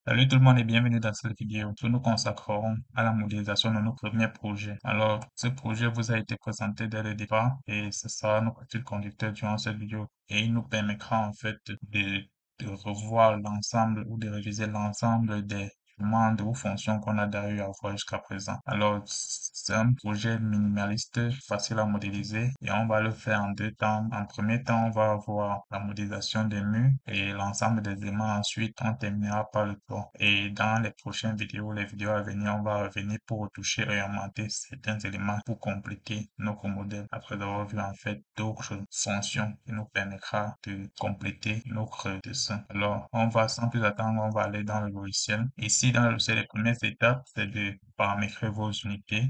Salut tout le monde et bienvenue dans cette vidéo où nous consacrerons à la modélisation de nos premiers projets. Alors, ce projet vous a été présenté dès le départ et ce sera notre fil conducteur durant cette vidéo. Et il nous permettra en fait de revoir l'ensemble ou de réviser l'ensemble des commandes ou fonctions qu'on a d'ailleurs à voir jusqu'à présent. Alors, c'est un projet minimaliste, facile à modéliser et on va le faire en deux temps. En premier temps, on va avoir la modélisation des murs et l'ensemble des éléments. Ensuite, on terminera par le toit. Et dans les prochaines vidéos, les vidéos à venir, on va revenir pour retoucher et augmenter certains éléments pour compléter notre modèle après avoir vu en fait d'autres fonctions qui nous permettra de compléter notre dessin. Alors, on va sans plus attendre, on va aller dans le logiciel. Ici, dans le logiciel, les premières étapes, c'est de paramétrer vos unités.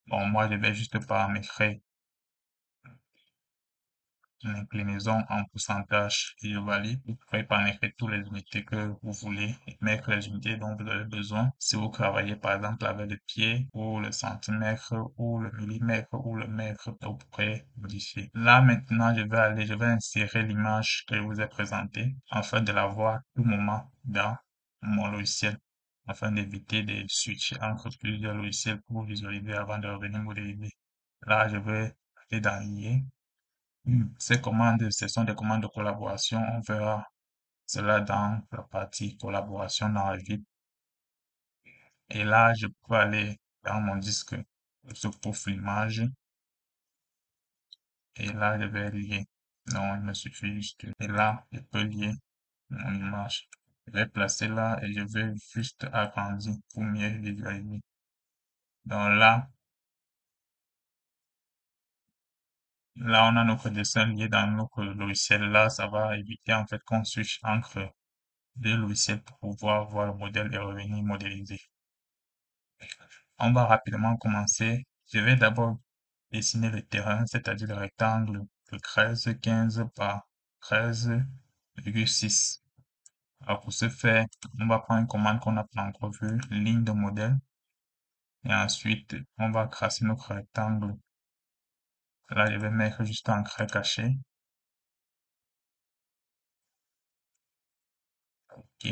Bon, moi, je vais juste paramétrer l'inclinaison en pourcentage et je valide. Vous pouvez paramétrer toutes les unités que vous voulez et mettre les unités dont vous avez besoin. Si vous travaillez par exemple avec le pied ou le centimètre ou le millimètre ou le mètre, vous pourrez modifier. Là maintenant, je vais insérer l'image que je vous ai présentée afin de la voir à tout moment dans mon logiciel afin d'éviter de switcher entre plusieurs logiciels pour visualiser avant de revenir modéliser. Là, je vais aller dans IA. Ces commandes, ce sont des commandes de collaboration. On verra cela dans la partie collaboration dans Revit. Et là, je peux aller dans mon disque, je trouve l'image. Et là, je vais lier. Non, il me suffit juste. Et là, je peux lier mon image. Je vais placer là et je vais juste agrandir pour mieux visualiser. Donc là, on a notre dessin lié dans notre logiciel. Là, ça va éviter en fait qu'on switch entre deux logiciels pour pouvoir voir le modèle et revenir modéliser. On va rapidement commencer. Je vais d'abord dessiner le terrain, c'est-à-dire le rectangle de 13,15 par 13,6. Alors pour ce faire, on va prendre une commande qu'on n'a pas encore vue, ligne de modèle, et ensuite on va tracer notre rectangle. Là, je vais mettre juste un trait caché. OK.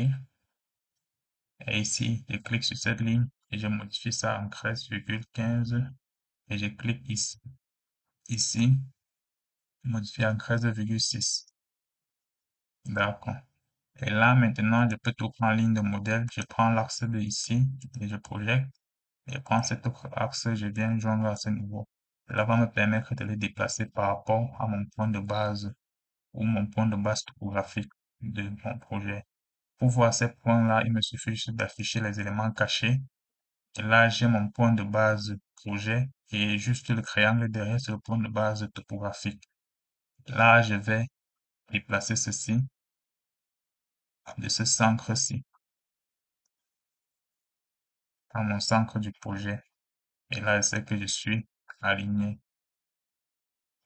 Et ici, je clique sur cette ligne et je modifie ça en 13,15 et je clique ici. Ici, modifier en 13,6. D'accord. Et là, maintenant, je peux tout prendre en ligne de modèle. Je prends l'axe de ici et je projette. Je prends cet autre axe, je viens joindre à ce niveau. Cela va me permettre de le déplacer par rapport à mon point de base ou mon point de base topographique de mon projet. Pour voir ces points-là, il me suffit juste d'afficher les éléments cachés. Et là, j'ai mon point de base projet et juste le triangle derrière, c'est le point de base topographique. Là, je vais déplacer ceci de ce centre-ci à mon centre du projet. Et là, c'est que je suis aligné.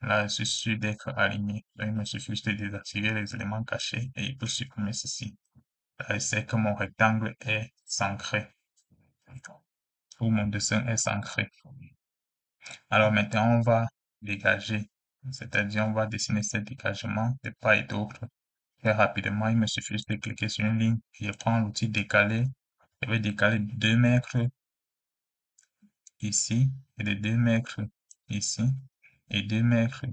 Là, je suis sûr d'être aligné. Donc, il me suffit juste de désactiver les éléments cachés et il peut supprimer ceci. Là, c'est que mon rectangle est centré ou mon dessin est centré. Alors maintenant, on va dégager, c'est-à-dire on va dessiner ce dégagement de part et d'autre. Très rapidement, il me suffit juste de cliquer sur une ligne. Je prends l'outil décaler. Je vais décaler de 2 mètres ici et de 2 mètres ici et 2 mètres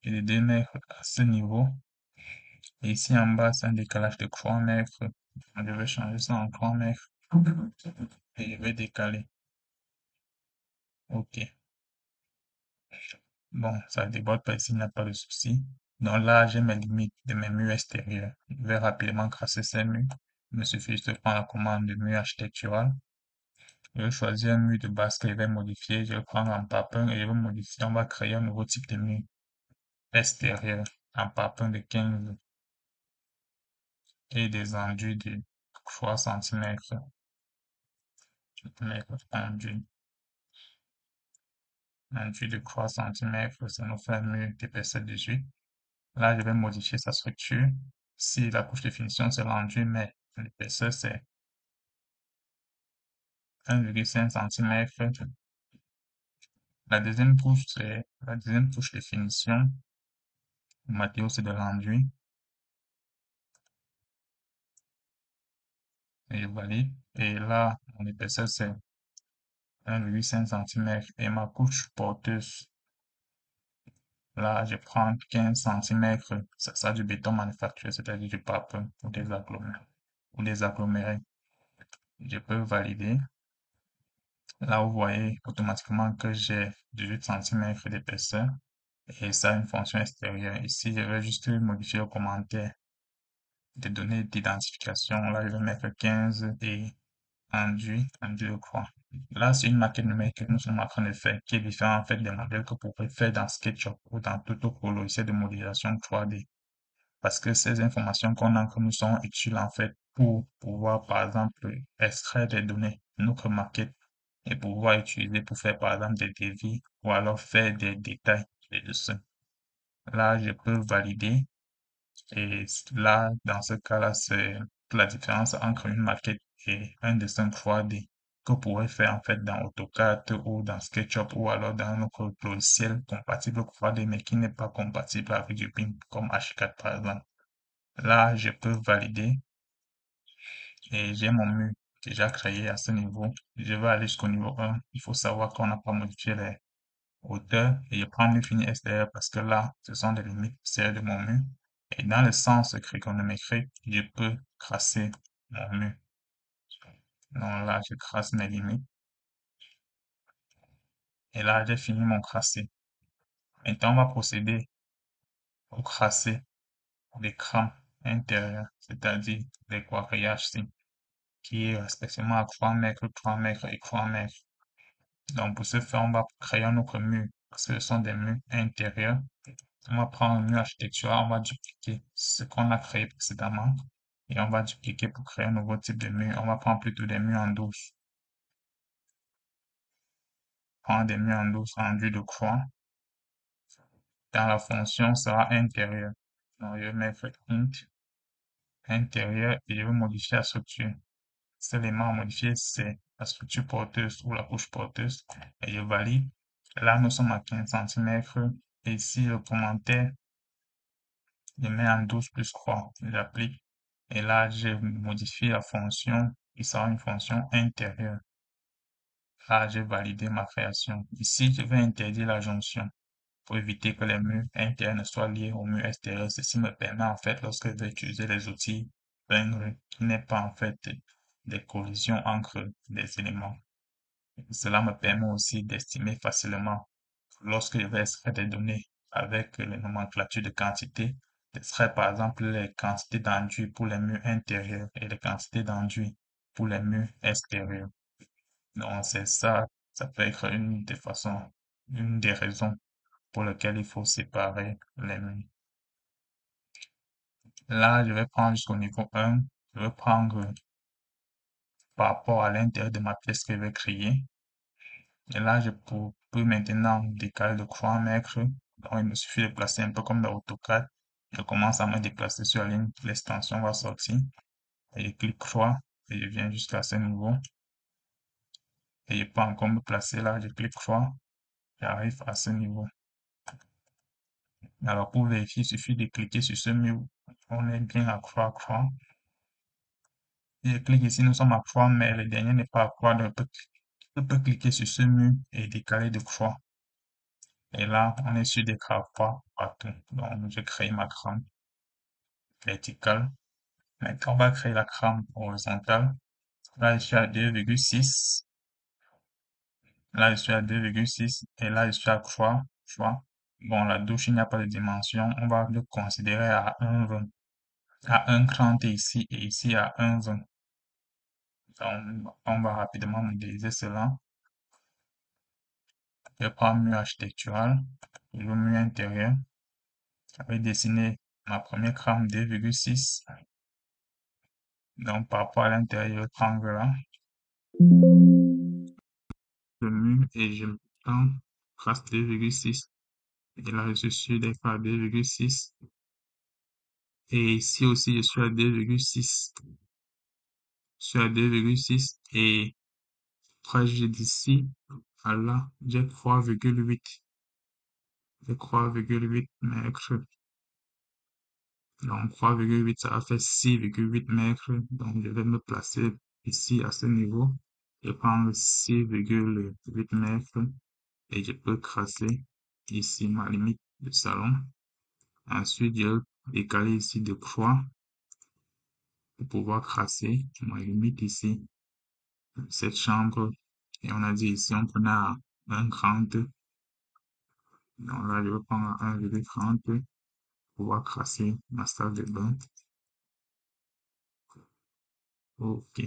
et de 2 mètres à ce niveau. Et ici en bas, c'est un décalage de 3 mètres. Je vais changer ça en 3 mètres et je vais décaler. OK. Bon, ça déborde pas ici, il n'y a pas de souci. Donc là, j'ai mes limites de mes murs extérieurs. Je vais rapidement tracer ces murs. Il me suffit juste de prendre la commande de mur architectural. Je vais choisir un mur de base que je vais modifier. Je vais prendre un pattern et je vais modifier. On va créer un nouveau type de mur extérieur. Un pattern de 15 et des enduits de 3 centimètres. Enduit de 3 centimètres, ça nous fait un mur d'épaisseur 18. Là, je vais modifier sa structure. Si la couche de finition, c'est l'enduit, mais l'épaisseur, c'est 1,5 cm. La deuxième couche de finition. Le matériau, c'est de l'enduit. et je valide. Et là, mon épaisseur, c'est 1,5 cm et ma couche porteuse, là, je prends 15 centimètres. C'est ça du béton manufacturé, c'est-à-dire du pape ou des agglomérés. Je peux valider. Là, vous voyez automatiquement que j'ai 18 centimètres d'épaisseur et ça a une fonction extérieure. Ici, je vais juste modifier le commentaire des données d'identification. Là, je vais mettre 15 et enduit de croix. Là, c'est une maquette numérique que nous sommes en train de faire qui est différente en fait des modèles que vous pourrez faire dans SketchUp ou dans tout autre logiciel de modélisation 3D. Parce que ces informations qu'on a que nous sont utiles en fait pour pouvoir, par exemple, extraire des données de notre maquette et pouvoir utiliser pour faire, par exemple, des devis ou alors faire des détails des dessins. Là, je peux valider et là, dans ce cas-là, c'est la différence entre une maquette et un dessin 3D que vous pourrez faire en fait dans AutoCAD ou dans SketchUp ou alors dans notre logiciel compatible 3D mais qui n'est pas compatible avec du BIM comme H4 par exemple. Là, je peux valider et j'ai mon mur déjà créé à ce niveau. Je vais aller jusqu'au niveau 1. Il faut savoir qu'on n'a pas modifié les hauteurs et je prends l'infini extérieur parce que là, ce sont des limites extérieures de mon mur. Et dans le sens trigonométrique, je peux tracer mon mur. Donc là, je trace mes limites et là, j'ai fini mon tracé. Maintenant, on va procéder au tracé des crans intérieurs, c'est-à-dire des quadrillages qui est respectivement à 3 mètres, 3 mètres et 3 mètres. Donc, pour ce faire, on va créer un autre mur, parce que ce sont des murs intérieurs. On va prendre un mur architectural, on va dupliquer ce qu'on a créé précédemment, et on va dupliquer pour créer un nouveau type de mur. On va prendre plutôt des murs en douce. Prendre des murs en douce enduits de croix. Dans la fonction sera intérieur. Donc, je vais mettre int intérieur et je vais modifier la structure. Cet élément à modifier, c'est la structure porteuse ou la couche porteuse. Et je valide. Là, nous sommes à 15 centimètres. Et ici, le commentaire, je mets en 12 plus croix. J'applique. Et là, je modifie la fonction qui sera une fonction intérieure. Là, j'ai validé ma création. Ici, je vais interdire la jonction pour éviter que les murs intérieurs ne soient liés aux murs extérieurs. Ceci me permet en fait, lorsque je vais utiliser les outils Render, qu'il n'y ait pas en fait des collisions entre des éléments. Cela me permet aussi d'estimer facilement lorsque je vais extraire des données avec les nomenclatures de quantité, d'extraire par exemple les quantités d'enduit pour les murs intérieurs et les quantités d'enduit pour les murs extérieurs. Donc c'est ça, ça peut être une des façons, une des raisons pour lesquelles il faut séparer les murs. Là, je vais prendre jusqu'au niveau 1, je vais prendre par rapport à l'intérieur de ma pièce que je vais créer. Et là, peux maintenant décaler de 3 mètres. Donc, il me suffit de placer un peu comme dans AutoCAD. Je commence à me déplacer sur la ligne, l'extension va sortir. Et je clique 3 et je viens jusqu'à ce niveau. Et je peux encore me placer là, je clique 3, j'arrive à ce niveau. Alors, pour vérifier, il suffit de cliquer sur ce mur. On est bien à 3, 3. Je clique ici, nous sommes à 3, mais le dernier n'est pas à 3, donc je peux cliquer sur ce mur et décaler de 3. Et là, on est sur des pas partout. Donc, je crée ma trame verticale. Maintenant, on va créer la trame horizontale. Là, je suis à 2,6. Là, je suis à 2,6. Et là, je suis à 3. Bon, la douche, il n'y a pas de dimension. On va le considérer à 1,20. À 1,30 ici et ici à 1,20. Donc, on va rapidement modéliser cela. Je prends mur architectural, le mur intérieur. Je vais dessiner ma première trame 2,6. Donc, par rapport à l'intérieur triangle le mur et je prends trace 2,6. Et là, je suis d'accord à 2,6. Et ici aussi, je suis à 2,6. Je suis à 2,6 et trajet d'ici à là, j'ai 3,8. J'ai 3,8 mètres. Donc 3,8, ça va faire 6,8 mètres. Donc je vais me placer ici à ce niveau. Je prends 6,8 mètres et je peux tracer ici ma limite de salon. Ensuite, je vais décaler ici de 3 pour pouvoir tracer ma limite ici, cette chambre. Et on a dit ici, on prenait à 1,30. Donc là, je vais prendre à 1,30 pour pouvoir tracer ma salle de bain. OK.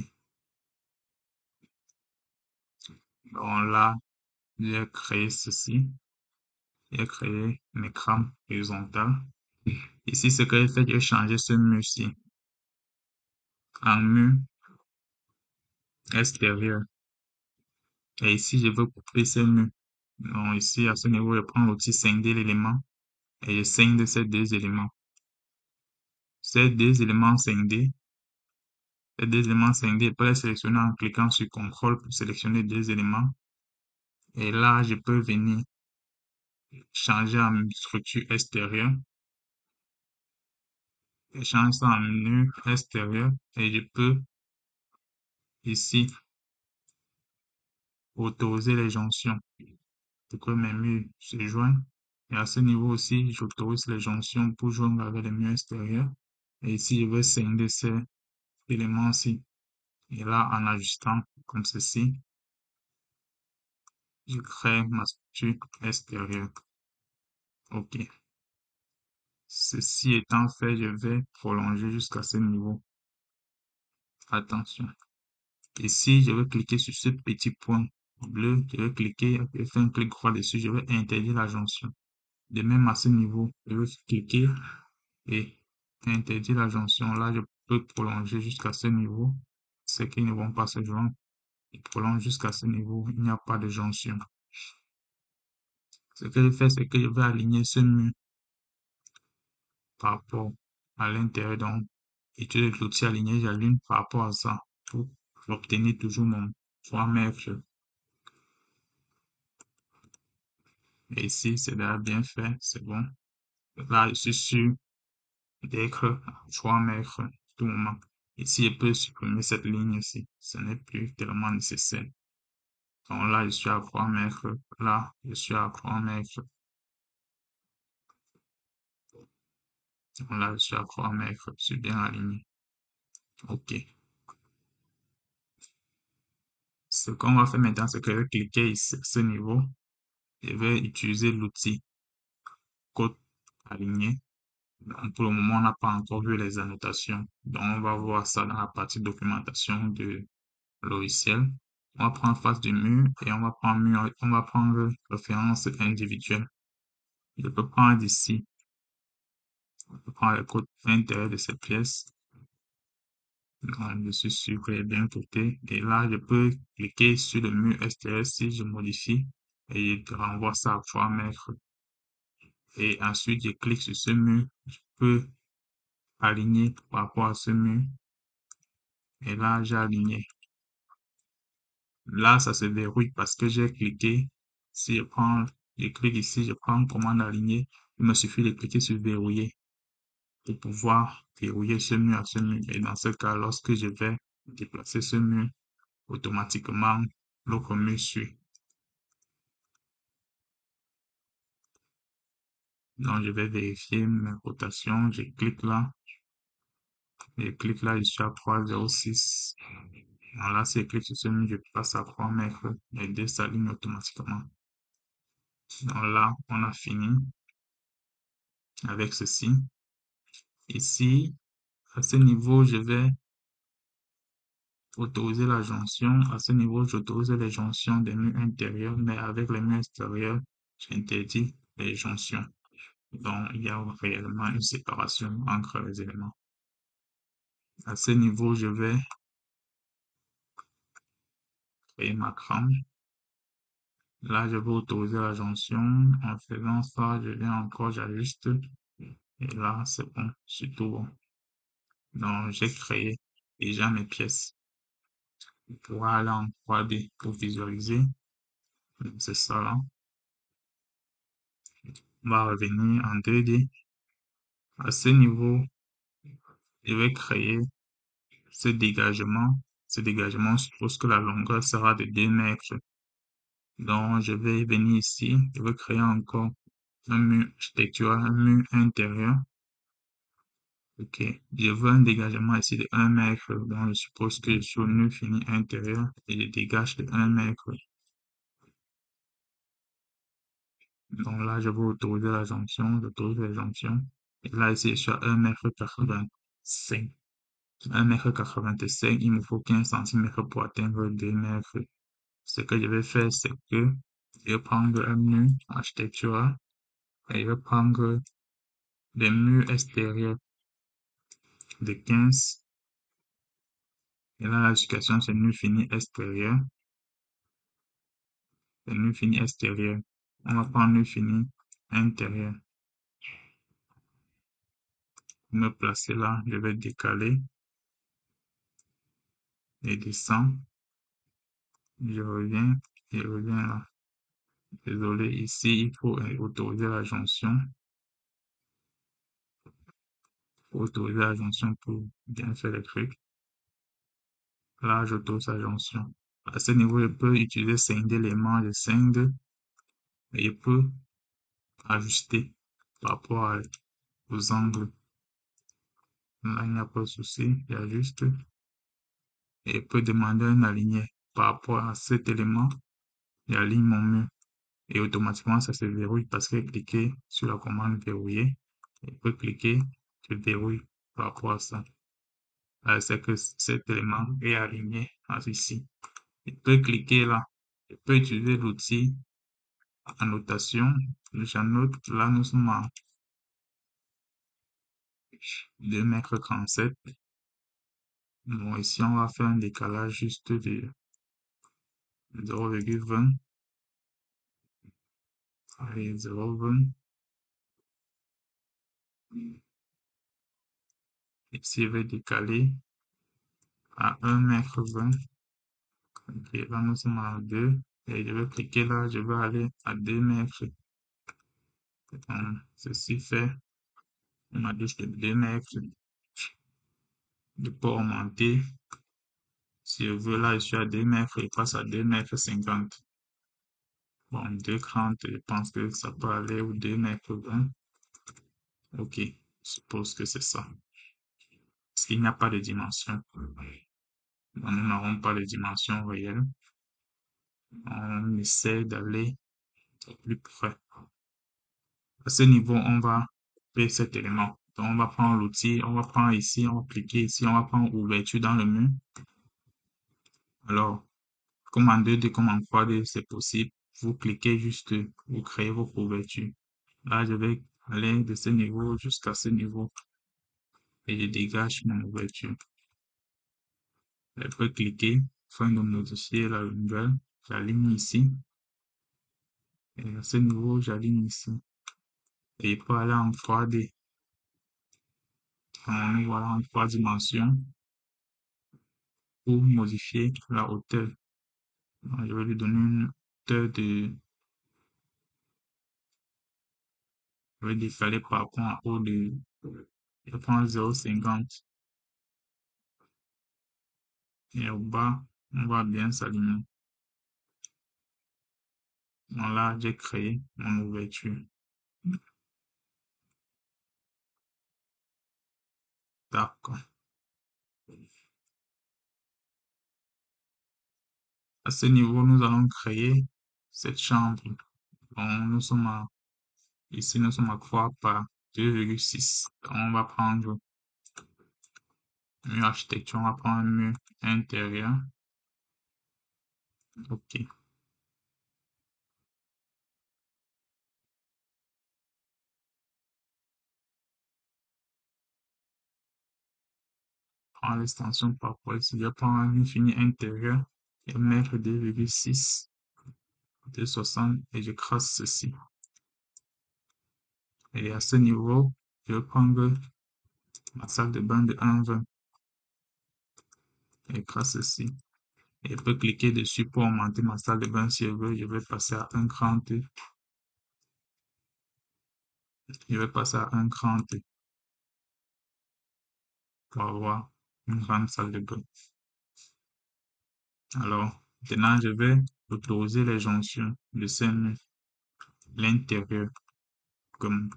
Donc là, j'ai créé ceci. J'ai créé un écran horizontal. Ici, ce que j'ai fait, j'ai changé ce mur-ci en mur extérieur. Et ici, je veux couper ce mur. Donc ici, à ce niveau, je prends l'outil scinder l'élément et je scinde ces deux éléments. Ces deux éléments scindés, je peux les sélectionner en cliquant sur CTRL pour sélectionner deux éléments. Et là, je peux venir changer en structure extérieure. Je change ça en mur extérieur et je peux ici autoriser les jonctions pour que mes murs se joignent. Et à ce niveau aussi, j'autorise les jonctions pour joindre avec les murs extérieurs. Et ici, je vais scinder ces éléments-ci. Et là, en ajustant comme ceci, je crée ma structure extérieure. OK. Ceci étant fait, je vais prolonger jusqu'à ce niveau. Attention. Ici, je vais cliquer sur ce petit point bleu. Je vais cliquer, et faire un clic droit dessus. Je vais interdire la jonction. De même à ce niveau, je vais cliquer et interdire la jonction. Là, je peux prolonger jusqu'à ce niveau. Ceux qui ne vont pas se joindre, ils prolongent jusqu'à ce niveau. Il n'y a pas de jonction. Ce que je fais, c'est que je vais aligner ce mur par rapport à l'intérieur. Donc, utiliser l'outil aligné, j'aligne par rapport à ça pour obtenir toujours mon 3 mètres. Et ici, c'est déjà bien fait, c'est bon. Là, je suis sûr d'être à 3 mètres tout moment. Ici, je peux supprimer cette ligne aussi. Ce n'est plus tellement nécessaire. Donc là, je suis à 3 mètres. Là, je suis à 3 mètres. Donc là, je suis à 3 mètres. Je suis bien aligné. OK. Ce qu'on va faire maintenant, c'est que je vais cliquer ici, à ce niveau. Je vais utiliser l'outil code aligné. Donc, pour le moment, on n'a pas encore vu les annotations. Donc, on va voir ça dans la partie documentation du logiciel. On va prendre face du mur et on va prendre référence individuelle. Je peux prendre ici, je peux prendre le code intérieur de cette pièce. Donc, je suis sûr qu'il est bien coté. Et là, je peux cliquer sur le mur extérieur si je modifie et je renvoie ça à 3 mètres. Et ensuite, je clique sur ce mur. Je peux aligner par rapport à ce mur. Et là, j'ai aligné. Là, ça se verrouille parce que j'ai cliqué. Si je clique ici, je prends commande aligner. Il me suffit de cliquer sur verrouiller pour pouvoir verrouiller ce mur à ce mur. Et dans ce cas, lorsque je vais déplacer ce mur, automatiquement, l'autre mur suit. Donc, je vais vérifier mes rotations. Je clique là, je suis à 3,06. Donc là, si je clique sur ce mur, je passe à 3 mètres. Les deux s'alignent automatiquement. Donc là, on a fini avec ceci. Ici, à ce niveau, je vais autoriser la jonction. À ce niveau, j'autorise les jonctions des murs intérieurs, mais avec les murs extérieurs, j'interdis les jonctions. Donc, il y a réellement une séparation entre les éléments. À ce niveau, je vais créer ma trame. Là, je vais autoriser la jonction. En faisant ça, je viens encore, j'ajuste. Et là, c'est bon, c'est tout bon. Donc, j'ai créé déjà mes pièces. Pour aller en 3D pour visualiser. C'est ça là. On va revenir en 2D. À ce niveau, je vais créer ce dégagement. Ce dégagement suppose que la longueur sera de 2 mètres. Donc, je vais venir ici, je vais créer encore un mur architectural, un mur intérieur. Ok, je veux un dégagement ici de 1 mètre, donc je suppose que sur le mur fini intérieur, et je dégage de 1 mètre. Donc là, je vais autoriser la jonction, j'autorise la jonction. Et là, ici, je suis à 1,85 m. 1,85 m, il me faut 15 cm pour atteindre 2 mètres. Ce que je vais faire, c'est que je vais prendre un mur architectural et je vais prendre des murs extérieurs de 15. Et là, la situation, c'est mur fini extérieur. C'est mur fini extérieur. On va prendre mur fini intérieur. Pour me placer là, je vais décaler et descendre. Je reviens là. Désolé, ici, il faut autoriser la jonction. Autoriser la jonction pour bien faire les trucs. Là, j'autorise la jonction. À ce niveau, je peux utiliser scinder l'élément de scinde et je peux ajuster par rapport aux angles. Là, il n'y a pas de souci, j'ajuste et je peux demander un aligné par rapport à cet élément. J'aligne mon mur et automatiquement, ça se verrouille parce que cliquer sur la commande verrouiller, je peux cliquer, je verrouille par rapport à ça. C'est que cet élément est aligné ici. Je peux cliquer là. Je peux utiliser l'outil annotation. J'annote. Là, nous sommes à 2,37 m. Bon, ici, on va faire un décalage juste de 0,20. Allez, 0,20. Ici, je vais décaler à 1,20 m. Ok, là, nous sommes à 2. Et je vais cliquer là, je vais aller à 2 mètres. Ceci fait ma douche de 2 mètres. Je peux augmenter. Si je veux, là, je suis à 2 mètres, je passe à 2,50 m. Bon, 2,30, je pense que ça peut aller ou 2,20 m. Ok, je suppose que c'est ça. Parce qu'il n'y a pas de dimension. Donc, nous n'avons pas de dimension réelle. On essaie d'aller au plus près. À ce niveau, on va créer cet élément. Donc, on va prendre l'outil, on va prendre ici, on va cliquer ici, on va prendre ouverture dans le mur. Alors, comme en 2D, comme en 3D, c'est possible. Vous cliquez juste, vous créez vos ouvertures. Là, je vais aller de ce niveau jusqu'à ce niveau et je dégage mon ouverture. Je peux cliquer afin de modifier la longueur. J'aligne ici. Et à ce niveau, j'aligne ici. Et je peux aller en 3D. Nous voilà en 3 dimensions pour modifier la hauteur. Donc, je vais lui donner une hauteur de... Je vais décaler par rapport en haut de... Je prends 0,50. Et au bas, on va bien s'aligner. Donc là, j'ai créé mon ouverture. D'accord. À ce niveau, nous allons créer cette chambre. Donc, ici, nous sommes à 3 par 2,6. On va prendre mur architecture, on va prendre un mur intérieur. OK. Prends l'extension par rapport ici. Je prends un mur fini intérieur et mettre 2,6, 2,60 et je crasse ceci. Et à ce niveau, je vais prendre ma salle de bain de 1,20 et crasse ceci. Et je peux cliquer dessus pour augmenter ma salle de bain si je veux. Je vais passer à 1,30. Je vais passer à 1,30. pour avoir une grande salle de bain. Alors, maintenant, je vais autoriser les jonctions de ces murs, l'intérieur, comme,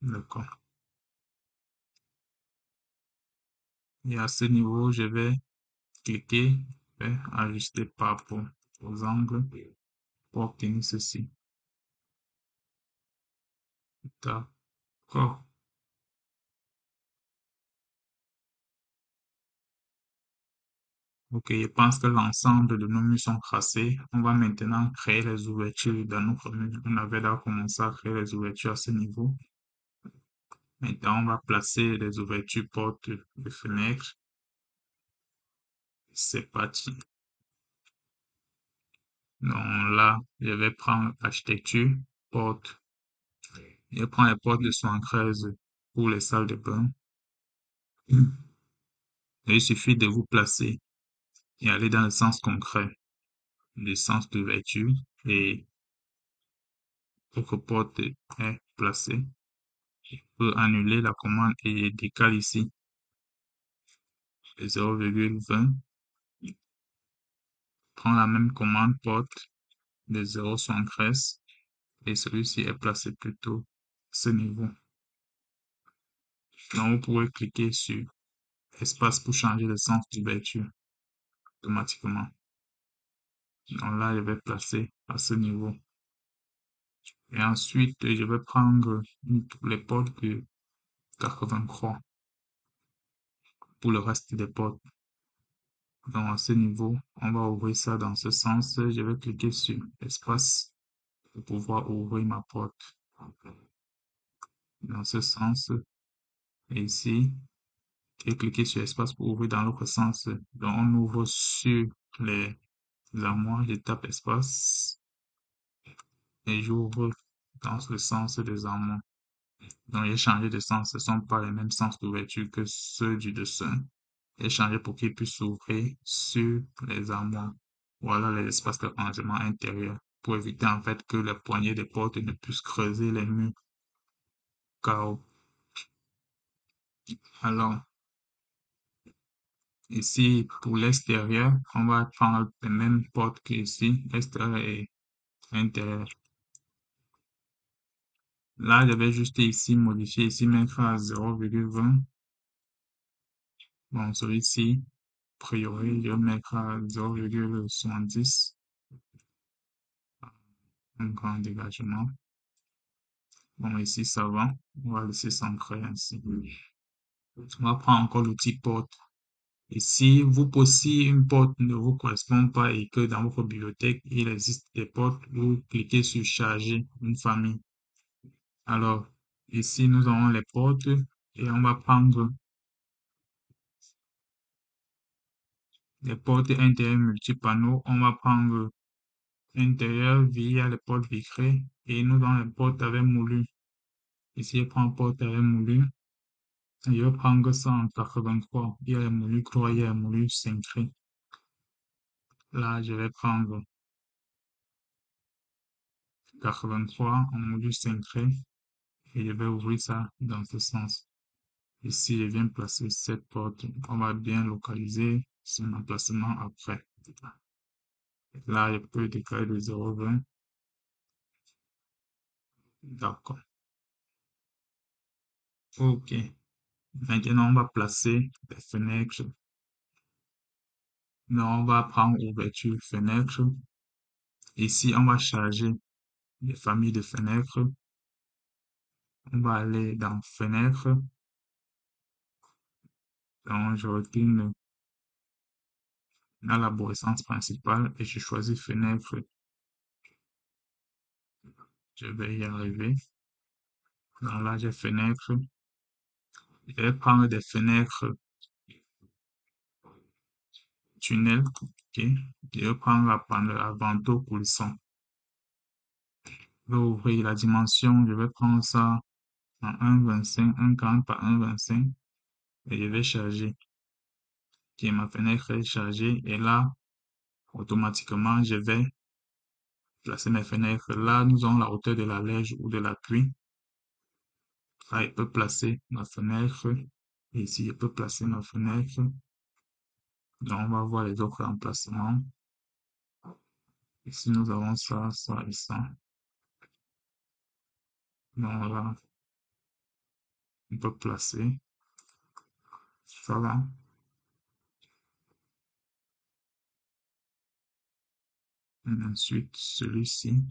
d'accord. Et à ce niveau, je vais cliquer, et ajuster par rapport aux angles pour obtenir ceci. D'accord. Ok, je pense que l'ensemble de nos murs sont tracés. On va maintenant créer les ouvertures dans notre mur. On avait déjà commencé à créer les ouvertures à ce niveau. Maintenant, on va placer les ouvertures portes de fenêtres. C'est parti. Donc là, je vais prendre architecture, porte. Je prends les portes de 73 pour les salles de bain. Et il suffit de vous placer et aller dans le sens concret, le sens d'ouverture, et votre porte est placée. Je peux annuler la commande et décale ici de 0,20. Prends la même commande porte de 0,73 et celui-ci est placé plutôt à ce niveau. Donc, vous pouvez cliquer sur espace pour changer le sens d'ouverture automatiquement. Donc là, je vais placer à ce niveau. Et ensuite, je vais prendre les portes de 83 pour le reste des portes. Donc à ce niveau, on va ouvrir ça dans ce sens. Je vais cliquer sur espace pour pouvoir ouvrir ma porte dans ce sens. Et ici, et cliquer sur espace pour ouvrir dans l'autre sens. Donc on ouvre sur les armoires, je tape espace et j'ouvre dans le sens des armoires. Donc j'ai changé de sens, ce ne sont pas les mêmes sens d'ouverture que ceux du dessin. J'ai changé pour qu'ils puissent s'ouvrir sur les armoires. Voilà les espaces de rangement intérieur pour éviter en fait que les poignées des portes ne puissent creuser les murs. Car alors ici pour l'extérieur, on va prendre les mêmes portes qu'ici, extérieur et intérieur. Là, je vais juste ici modifier ici, mettre à 0,20. Bon, celui-ci, a priori, je vais mettre à 0,70. Un grand dégagement. Bon, ici, ça va. On va laisser s'ancrer ainsi. On va prendre encore l'outil porte. Et si si une porte ne vous correspond pas et que dans votre bibliothèque, il existe des portes, vous cliquez sur charger une famille. Alors, ici, nous avons les portes et on va prendre les portes intérieures multipanneaux. On va prendre intérieur via les portes vitrées et nous avons les portes avec moulu. Ici, je prends porte avec moulu. Et je vais prendre ça en 83. Il y a les moulus croix, il y a les moulus cintrés. Là, je vais prendre 83 en moulus cintré et je vais ouvrir ça dans ce sens. Ici, je viens placer cette porte. On va bien localiser son emplacement après. Là, je peux décaler de 0,20. D'accord. OK. Maintenant, on va placer les fenêtres. Non, on va prendre ouverture fenêtre. Ici, on va charger les familles de fenêtres. On va aller dans fenêtre. Donc, je retourne à l'arborescence principale et je choisis fenêtre. Je vais y arriver. Donc là, j'ai fenêtre. Je vais prendre des fenêtres tunnel. OK. Je vais prendre la ventole pour le son. Je vais ouvrir la dimension. Je vais prendre ça en 1,25, 1,40 par 1,25 et je vais charger. OK, ma fenêtre est chargée et là, automatiquement, je vais placer mes fenêtres. Là, nous avons la hauteur de la lège ou de l'appui. Là, je peux placer ma fenêtre Et ici, je peux placer ma fenêtre. Donc, on va voir les autres emplacements. Ici, nous avons ça, ça et ça. Donc là, on peut placer ça là. Et ensuite, celui-ci.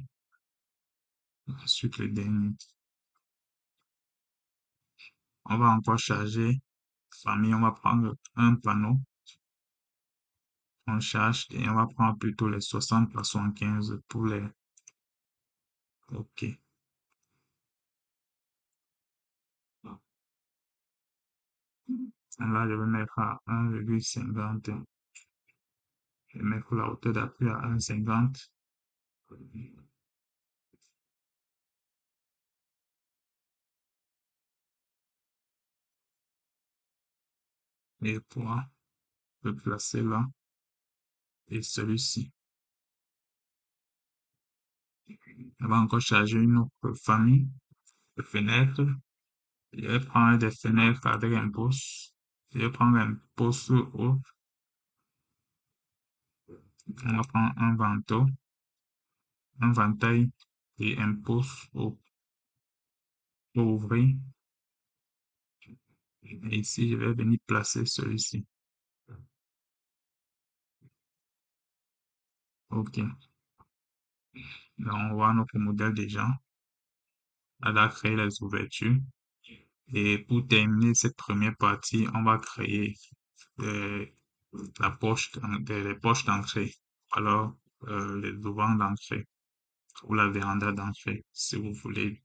Ensuite, le dernier. On va encore charger. Famille, on va prendre un panneau. On charge et on va prendre plutôt les 60 par 75 pour les. OK. Là, je vais mettre à 1,50. Je vais mettre la hauteur d'appui à 1,50. Et pour le placer là. Et celui-ci. On va encore charger une autre famille de fenêtres. Je vais prendre des fenêtres avec un pouce. Je vais prendre un pouce haut. On va prendre un vantaux, un ventail et un pouce haut pour ouvrir. Et ici, je vais venir placer celui-ci. OK. Donc, on voit notre modèle déjà. Elle a créé les ouvertures. Et pour terminer cette première partie, on va créer euh, les poches d'entrée. Alors, les auvents d'entrée ou la véranda d'entrée, si vous voulez.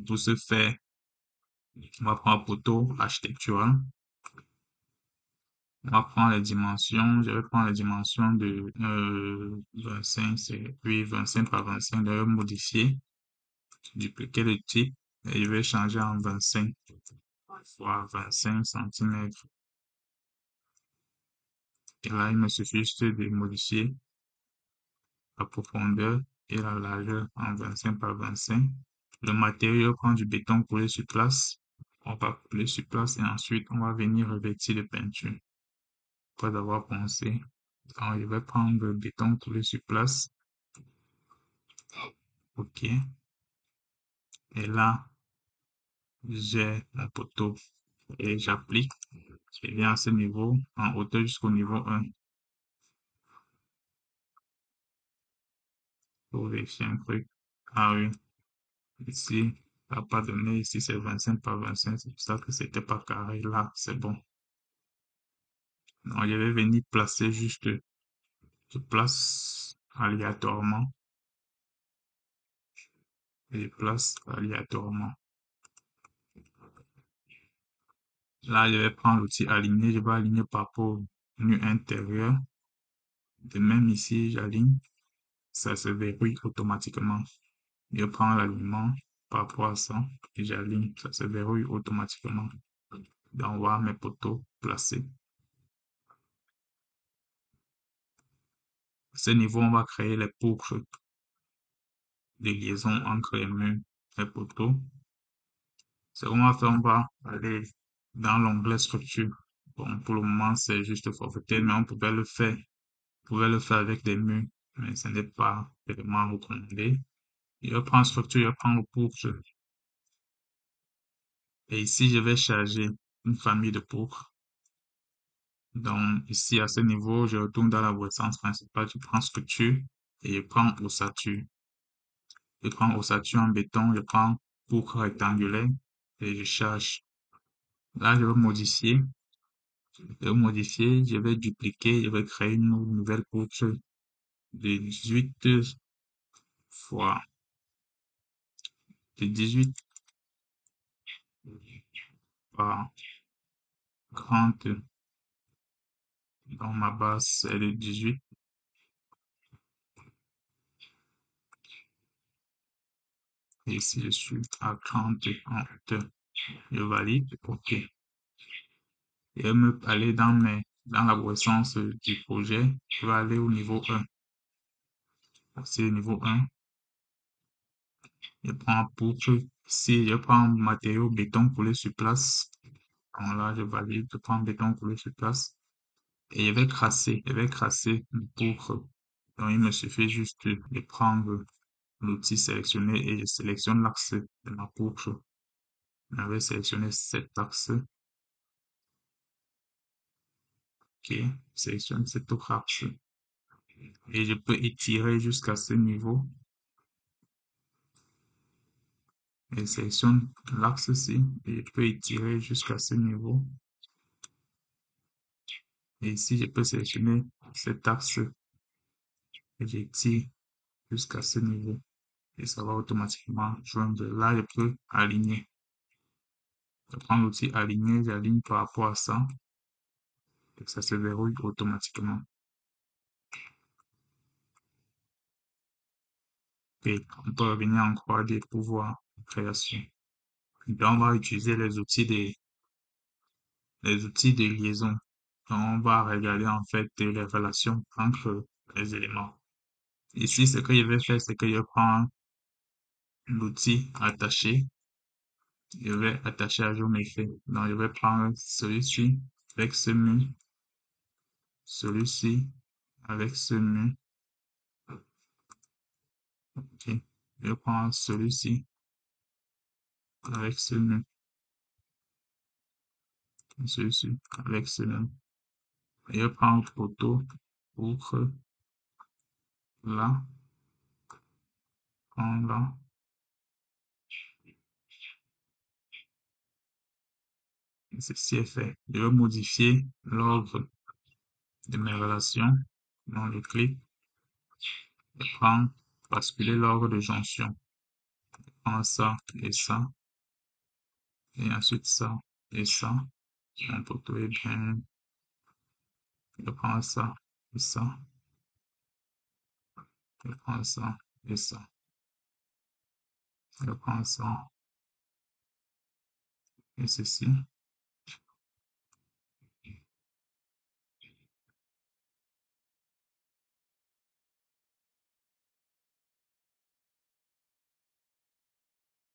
Pour ce faire, on va prendre un poteau architectural. On va prendre les dimensions. Je vais prendre les dimensions de 25, c'est oui, 25 par 25, de modifier, dupliquer le type et je vais changer en 25 fois 25 centimètres. Et là, il me suffit juste de modifier la profondeur et la largeur en 25 par 25. Le matériau prend du béton coulé sur place. On va couler sur place et ensuite on va venir revêtir de peinture. Après avoir pensé, donc je vais prendre le béton coulé sur place. OK. Et là, j'ai mon poteau et j'applique. Je viens à ce niveau, en hauteur jusqu'au niveau 1 pour vérifier un truc. Ah oui, ici, ça n'a pas donné. Ici, c'est 25 par 25. C'est pour ça que c'était pas carré. Là, c'est bon. Donc, je vais venir placer juste, je place aléatoirement. Je place aléatoirement. Là, je vais prendre l'outil aligner. Je vais aligner par rapport au mur intérieur. De même ici, j'aligne. Ça se verrouille automatiquement. Je prends l'alignement par rapport à ça et j'aligne. Ça se verrouille automatiquement. Donc, voir mes poteaux placés. À ce niveau, on va créer les poutres de liaison entre les murs et les poteaux. Ce qu'on va faire, on va aller dans l'onglet structure. Bon, pour le moment, c'est juste forfaitaire, mais on pouvait le faire. On pouvait le faire avec des murs, mais ce n'est pas vraiment recommandé. Je prends structure, je prends le poutres. Et ici, je vais charger une famille de poutres. Donc, ici, à ce niveau, je retourne dans la voie-sens principale, je prends structure et je prends ossature. Je prends ossature en béton, je prends poutre rectangulaire et je charge. Là, je vais dupliquer, je vais créer une nouvelle poutre de 18 fois, de 18 par 30. Dans ma base, c'est de 18. Et ici, je suis à 30 en hauteur. Je valide, OK. Et me aller dans la croissance du projet, je vais aller au niveau 1. C'est le niveau 1. Je prends un poutre Si je prends matériau béton coulé sur place, donc là, je valide, je prends béton coulé sur place et je vais crasser le poutre. Donc, il me suffit juste de prendre l'outil sélectionné et je sélectionne l'axe de ma poutre. Je vais sélectionner cet axe. OK, sélectionne cet autre axe et je peux étirer jusqu'à ce niveau et sélectionne l'axe-ci et je peux étirer jusqu'à ce niveau. Et ici, je peux sélectionner cet axe et j'étire jusqu'à ce niveau. Et ça va automatiquement joindre. Là, je peux aligner. Je prends l'outil aligner, j'aligne par rapport à ça et ça se verrouille automatiquement. Et on peut revenir en 3D pour voir la création. Donc, on va utiliser les outils de liaison. Donc, on va regarder en fait les relations entre les éléments. Ici, ce que je vais faire, c'est que je prends l'outil attaché. Je vais attacher à géométrie. Donc, je vais prendre celui-ci avec ce mur, celui-ci avec ce mur. Ok. Je prends celui-ci avec ce mur, celui-ci avec ce mur. Et je prends le poteau, outre, là, prends là. Et ceci est fait. Je vais modifier l'ordre de mes relations. Donc, je clique et prends basculer l'ordre de jonction. Je prends ça et ça. Et ensuite ça et ça. Mon poteau est bien. Je prends ça et ça. Je prends ça et ça. Je prends ça et ceci.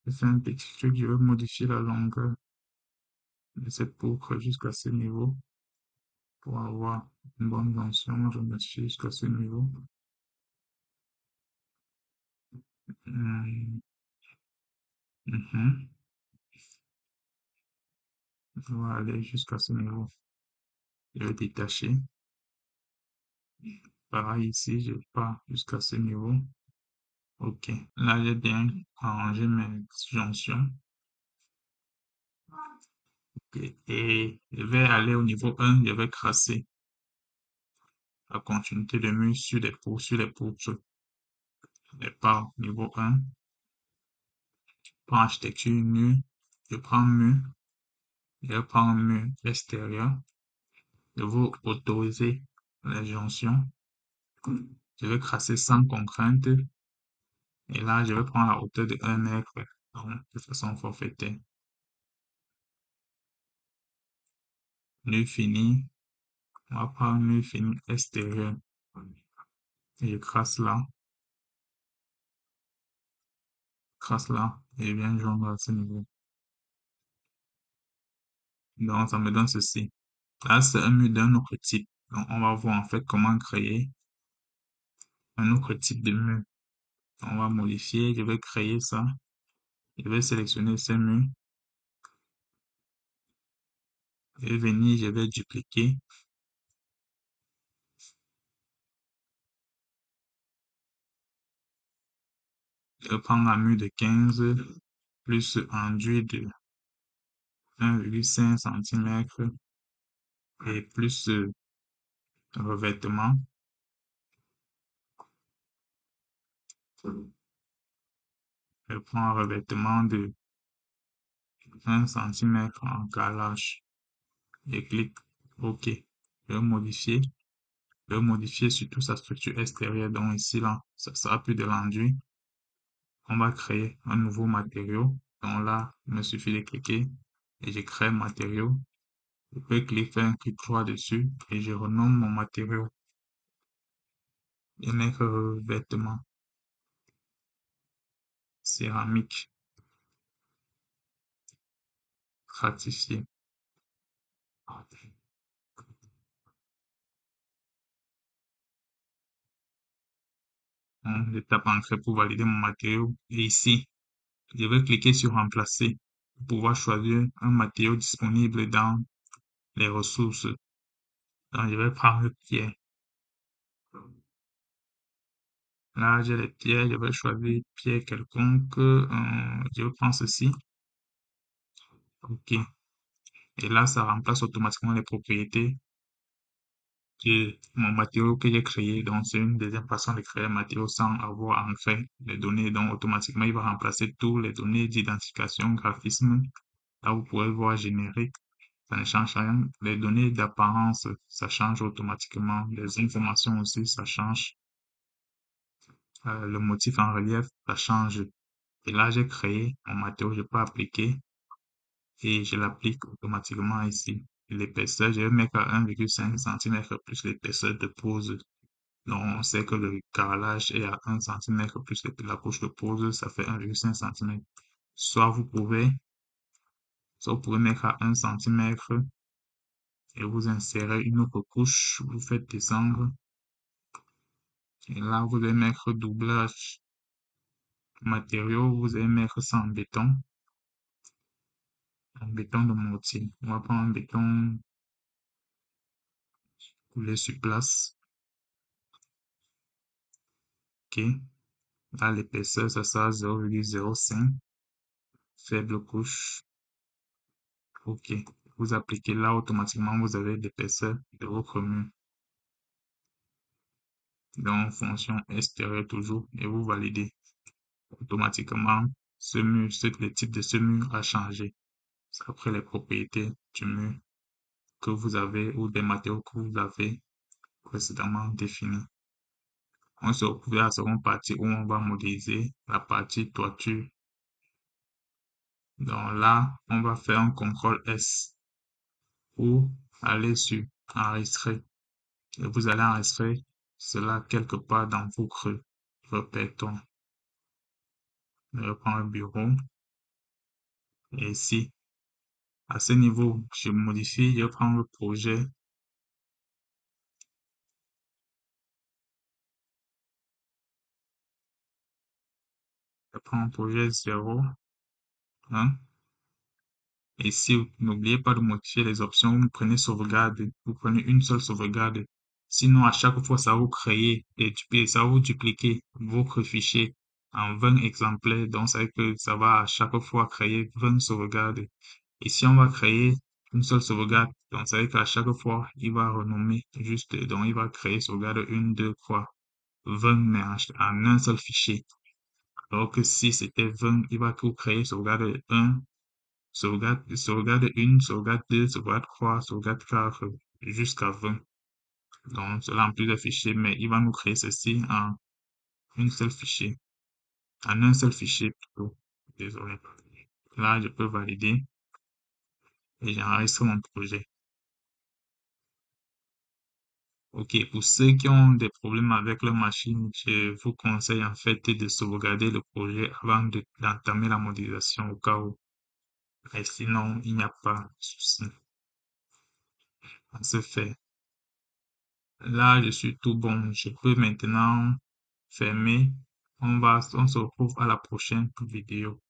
Je fais un petit truc, je vais modifier la longueur de cette poutre jusqu'à ce niveau pour avoir une bonne tension. Je modifie jusqu'à ce niveau. Hum, mhm. Je vais aller jusqu'à ce niveau. Je vais détacher. Pareil ici, je pars jusqu'à ce niveau. OK. Là, j'ai bien arrangé mes jonctions. Et je vais aller au niveau 1, je vais tracer la continuité de mur sur les poutres. Je pars niveau 1, prends architecture mur, je prends mur, je prends mur extérieur, je vais autoriser les jonctions, je vais tracer sans contrainte, et là, je vais prendre la hauteur de 1 mètre, donc, de façon forfaitaire. Mur fini, on va prendre mur fini extérieur, et je trace là, et je viens joindre à ce niveau. Donc, ça me donne ceci. Là, c'est un mur d'un autre type. Donc, on va voir en fait comment créer un autre type de mur. On va modifier, je vais créer ça. Je vais sélectionner ce mur. Je vais venir, je vais dupliquer. Je vais prendre un mur de 15 plus enduit de 1,5 cm et plus revêtement. Je prends un revêtement de 1 cm en calage. Je clique OK. Je vais modifier. Je vais modifier surtout sa structure extérieure. Donc ici, là, ça sera plus de l'enduit. On va créer un nouveau matériau. Donc là, il me suffit de cliquer et je crée un matériau. Je peux cliquer, faire un clic droit dessus et je renomme mon matériau. Et mettre vêtement céramique. ratifier. Je tape entrée pour valider mon matériau. Et ici, je vais cliquer sur remplacer pour pouvoir choisir un matériau disponible dans les ressources. Donc, je vais prendre pierre. Là, j'ai les pierres, je vais choisir pierre quelconque. Je vais prendre ceci. OK. Et là, ça remplace automatiquement les propriétés de mon matériau que j'ai créé. Donc, c'est une deuxième façon de créer un matériau sans avoir à en faire les données. Donc, automatiquement, il va remplacer toutes les données d'identification, graphisme. Là, vous pouvez voir générique. Ça ne change rien. Les données d'apparence, ça change automatiquement. Les informations aussi, ça change. Le motif en relief, ça change. Et là, j'ai créé mon matériau, je peux appliquer et je l'applique automatiquement ici. L'épaisseur, je vais mettre à 1,5 cm plus l'épaisseur de pose. Donc, on sait que le carrelage est à 1 cm plus la couche de pose, ça fait 1,5 cm. Soit vous pouvez, soit vous pouvez mettre à 1 cm et vous insérez une autre couche, vous faites descendre. Et là, vous allez mettre doublage matériaux, vous allez mettre ça en béton de mortier. On va prendre un béton coulé sur place. OK. Là, l'épaisseur, ça sera 0,05. Faible couche. OK. Vous appliquez là, automatiquement, vous avez l'épaisseur de votre mur. Donc, fonction extérieure toujours, et vous validez. Automatiquement, le type de ce mur a changé. C'est après les propriétés du mur que vous avez ou des matériaux que vous avez précédemment définis. On se retrouve à la seconde partie où on va modéliser la partie toiture. Donc là, on va faire un CTRL S pour aller sur enregistrer. Et vous allez enregistrer cela quelque part dans vos creux. Répétons. Je reprends un bureau. Et ici, à ce niveau, je modifie, je prends le projet. Je prends un projet 0, 1. Et si n'oubliez pas de modifier les options, vous prenez sauvegarde, vous prenez une seule sauvegarde. Sinon, à chaque fois, ça va vous créer et ça va vous dupliquer votre fichier en 20 exemplaires. Donc, ça veut dire que ça va à chaque fois créer 20 sauvegardes. Et si on va créer une seule sauvegarde, donc ça veut dire qu'à chaque fois, il va renommer juste, donc il va créer sauvegarde 1, 2, 3, 20, mais en un seul fichier. Alors que si c'était 20, il va tout créer sauvegarde 1, sauvegarde 1, sauvegarde 2, sauvegarde 3, sauvegarde 4, jusqu'à 20. Donc, cela en plusieurs fichiers, mais il va nous créer ceci en une seule fichier, en un seul fichier plutôt. Désolé. Là, je peux valider et j'enregistre mon projet. Ok, pour ceux qui ont des problèmes avec leur machine, je vous conseille en fait de sauvegarder le projet avant d'entamer la modélisation au cas où. Et sinon, il n'y a pas de souci. Ça se fait. Là, je suis tout bon. Je peux maintenant fermer. On se retrouve à la prochaine vidéo.